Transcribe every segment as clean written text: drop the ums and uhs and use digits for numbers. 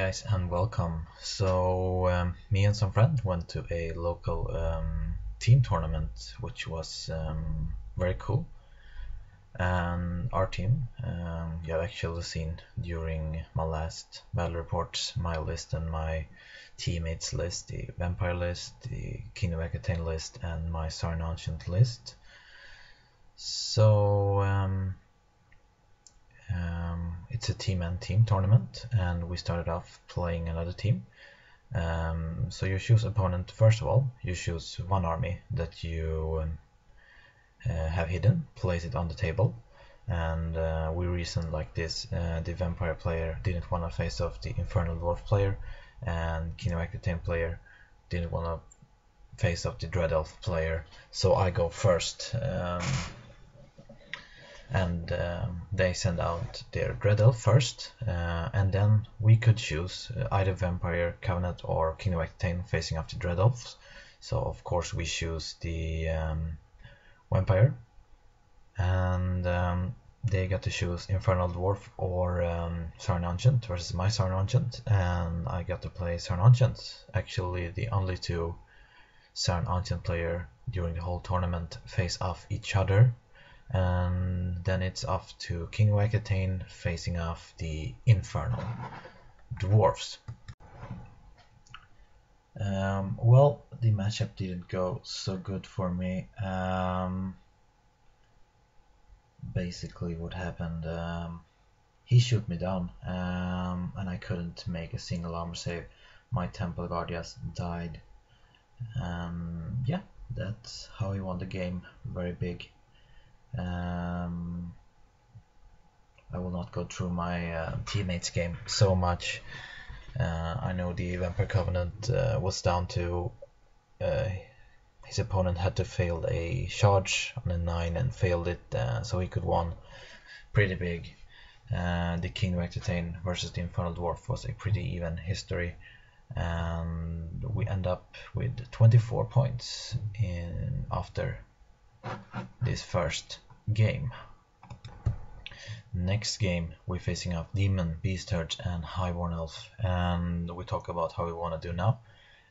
guys and welcome. Me and some friends went to a local team tournament, which was very cool. And our team, you have actually seen during my last battle reports, my list and my teammates list, the Vampire list, the King of Aquitaine list, and my Sarn Ancient list. It's a team and team tournament, and we started off playing another team. So you choose opponent first of all. You choose one army that you have hidden, place it on the table, and we reasoned like this: the Vampire player didn't want to face off the Infernal Dwarf player, and King of Aquitaine player didn't want to face off the Dread Elf player. So I go first. And they send out their Dread Elf first, and then we could choose either Vampire, Covenant, or King of Aquitaine facing off the Dread Elves. So of course we choose the Vampire, and they got to choose Infernal Dwarf or Sarn Ancient versus my Sarn Ancient, and I got to play Sarn Ancient. Actually, the only two Sarn Ancient player during the whole tournament face off each other. And then it's off to King of Aquitaine facing off the Infernal Dwarfs. Well, the matchup didn't go so good for me. Basically what happened, he shot me down, and I couldn't make a single armor save. My Temple Guardians died. Yeah, that's how he won the game. Very big. I will not go through my teammates game so much. I know the Vampire Covenant was down to his opponent had to fail a charge on a 9 and failed it, so he could won pretty big. The King of Aquitaine versus the Infernal Dwarf was a pretty even history, and we end up with 24 points after this first game. Next game we're facing off Demon, Beast Herd, and Highborn Elf, and we talk about how we want to do now.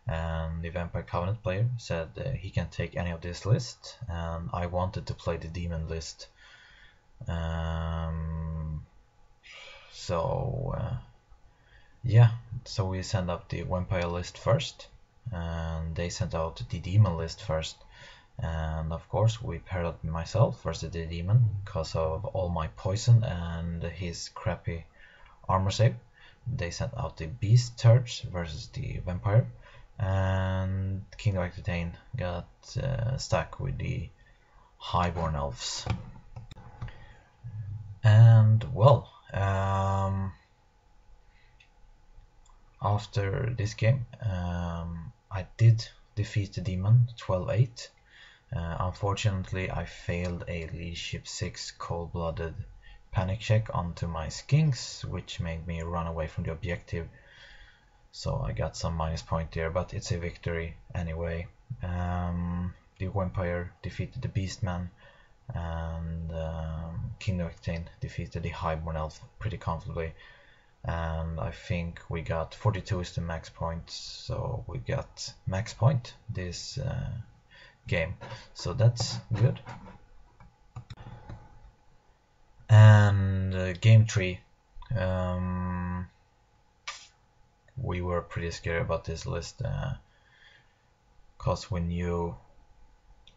And the Vampire Covenant player said he can take any of this list, and I wanted to play the Demon list. So we sent out the Vampire list first, and they sent out the Demon list first. And of course we paired up myself versus the demon because of all my poison and his crappy armor save. They sent out the Beast Turds versus the Vampire, and King of Aquitaine got stuck with the Highborn Elves. And well, after this game I did defeat the demon 12-8. Unfortunately, I failed a Leadership 6 cold-blooded panic check onto my skinks, which made me run away from the objective. So I got some minus point there, but it's a victory anyway. The Vampire defeated the Beastman, and King of Aquitaine defeated the Highborn Elf pretty comfortably. And I think we got 42 is the max point, so we got max point this game, so that's good. And game 3, we were pretty scared about this list because we knew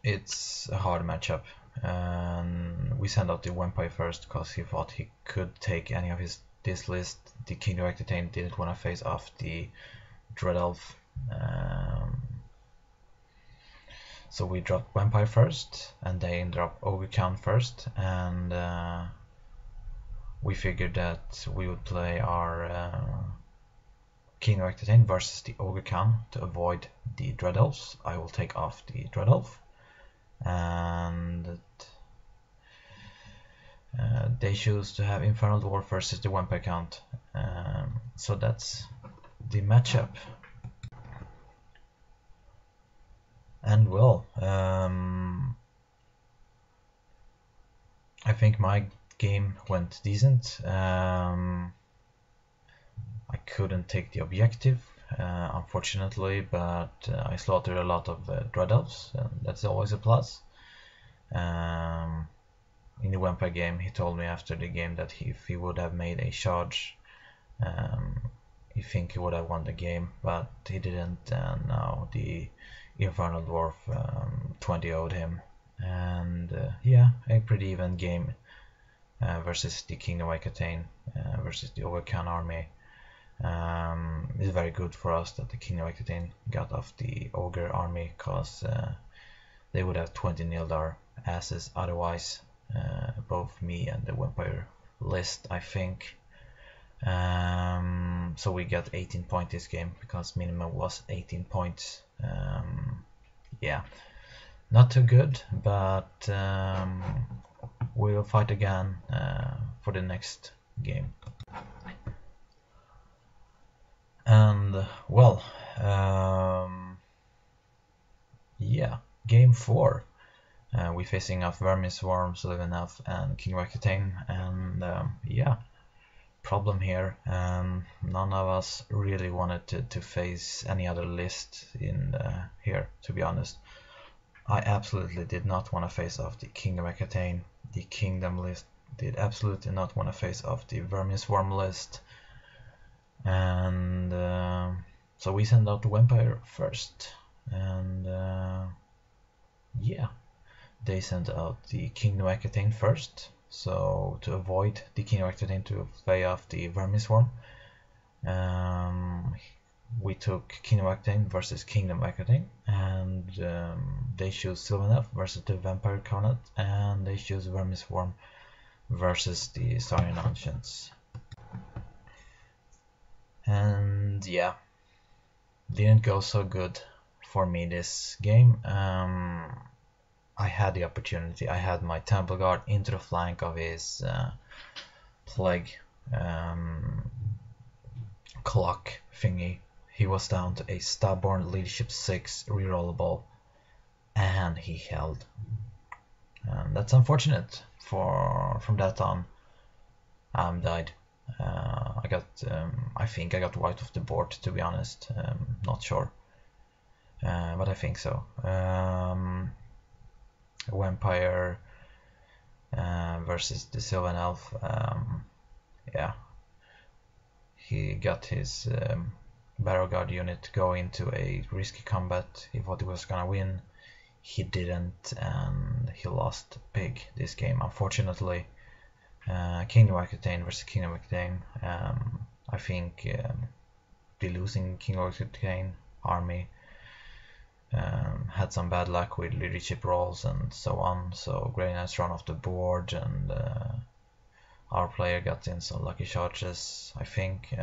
it's a hard matchup, and we sent out the Vampire first because he thought he could take any of this list. The King of Aquitaine didn't want to face off the Dread Elf, so we dropped Vampire first, and they dropped Ogre Count first, and we figured that we would play our King of Aquitaine versus the Ogre Count to avoid the Dread Elves. I will take off the Dread Elf, and they choose to have Infernal Dwarf versus the Vampire Count, so that's the matchup. And well, I think my game went decent. I couldn't take the objective, unfortunately, but I slaughtered a lot of Dread Elves, and that's always a plus. In the vampire game, he told me after the game that if he would have made a charge, he think he would have won the game, but he didn't, and now the Infernal Dwarf 20-0'd him. And yeah, a pretty even game versus the Kingdom of Icatane versus the Overkhan army. It's very good for us that the Kingdom of Icatane got off the Ogre army, because they would have 20-0'd our asses otherwise. Both me and the vampire list, I think. So we got 18 points this game, because minimum was 18 points. Yeah, not too good, but we'll fight again for the next game. And well, yeah, game 4. We're facing off Vermisworm, Sylvaneth, and King of Icatane, and yeah, problem here. None of us really wanted to face any other list in here, to be honest. I absolutely did not want to face off the Kingdom of Icatane. The Kingdom list did absolutely not want to face off the Vermisworm list. And so we sent out the Vampire first. And yeah, they sent out the Kingdom of Icatane first. So to avoid the Kingdom of Icatane to play off the Vermisworm, we took Kingdom of Icatane versus Kingdom of Icatane, and they choose Sylvaneth versus the Vampire Covenant, and they choose Vermisworm versus the Saurian Ancients. And yeah, didn't go so good for me this game. I had the opportunity. I had my Temple Guard into the flank of his Plague clock thingy. He was down to a Stubborn Leadership 6 rerollable, and he held. And that's unfortunate. From that on, died. I think I got wiped off the board, to be honest. Not sure, but I think so. Vampire versus the Sylvaneth. Yeah, he got his Barrow Guard unit to go into a risky combat. He thought he was gonna win. He didn't, and he lost big this game, unfortunately. Kingdom of Icatane versus Kingdom of Icatane. I think the losing Kingdom of Icatane army had some bad luck with leadership rolls and so on, so Grey Knight's run off the board, and our player got in some lucky charges, I think.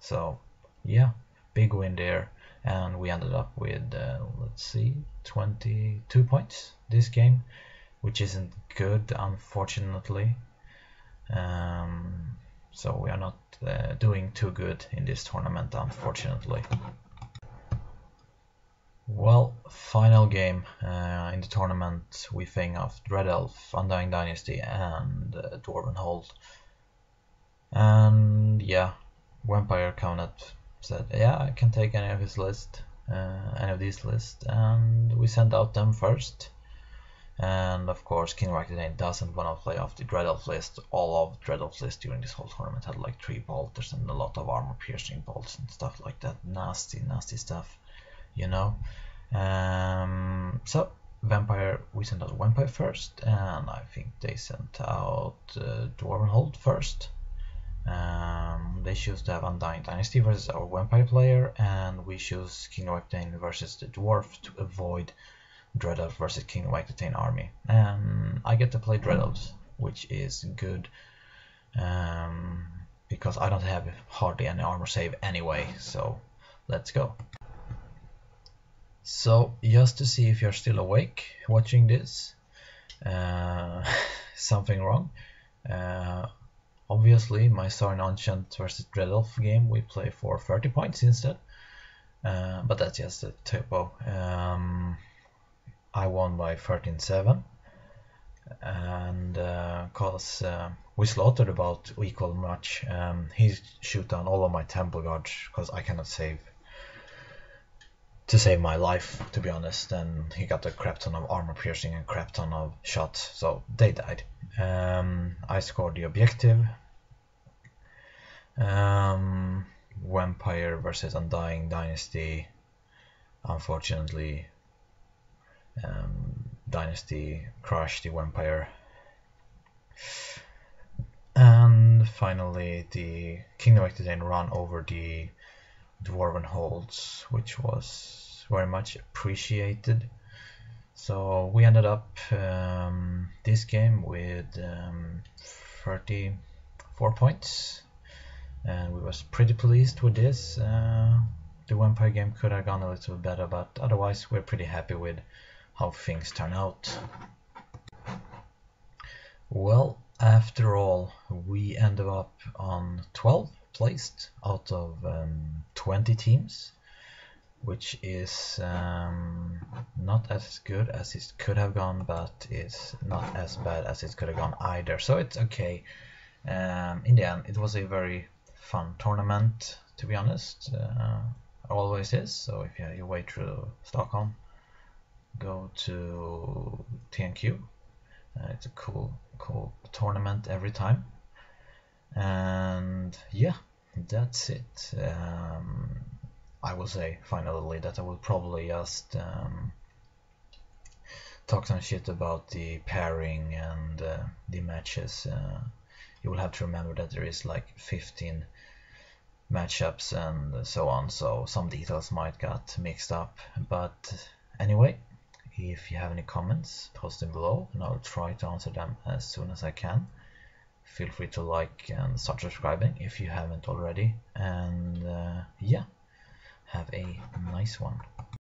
So yeah, big win there, and we ended up with let's see, 22 points this game, which isn't good, unfortunately. So we are not doing too good in this tournament, unfortunately. Well, final game in the tournament, we facing off Dread Elf, Undying Dynasty, and Dwarven Hold. And yeah, Vampire Covenant said, yeah, I can take any of his list, any of these lists, and we sent out them first. And of course, King of Icatane doesn't want to play off the Dread Elf list. All of Dread Elf's list during this whole tournament had like 3 bolters and a lot of armor piercing bolts and stuff like that. Nasty, nasty stuff, you know. So Vampire, we sent out Vampire first, and I think they sent out Dwarven Hold first. They choose to have Undying Dynasty versus our Vampire player, and we choose King of Icatane versus the Dwarf to avoid Dread Elf versus King of Icatane army. And I get to play Dread Elves, which is good, because I don't have hardly any armor save anyway, so let's go. So just to see if you're still awake watching this, something wrong. Obviously my Saurian Ancient versus Dread Elf game we play for 30 points instead, but that's just a typo. I won by 13-7. and cause we slaughtered about equal much. He shoot down all of my temple guards because I cannot save to save my life, to be honest, and he got a crap ton of armor piercing and crap ton of shots, so they died. I scored the objective. Vampire versus Undying Dynasty. Unfortunately, Dynasty crushed the Vampire. And finally, the Kingdom of Aquitaine ran over the Dwarven holds, which was very much appreciated. So we ended up this game with 34 points, and we was pretty pleased with this. The Vampire game could have gone a little better, but otherwise we're pretty happy with how things turn out. Well, after all, we ended up on 12th placed out of 20 teams, which is not as good as it could have gone, but is not as bad as it could have gone either, so it's okay. In the end, it was a very fun tournament, to be honest. Always is. So if you have your way through Stockholm, go to TNQ. It's a cool tournament every time. And yeah, that's it. I will say finally that I will probably just talk some shit about the pairing and the matches. You will have to remember that there is like 15 matchups and so on, so some details might get mixed up. But anyway, if you have any comments, post them below and I'll try to answer them as soon as I can. Feel free to like and start subscribing if you haven't already, and yeah, have a nice one.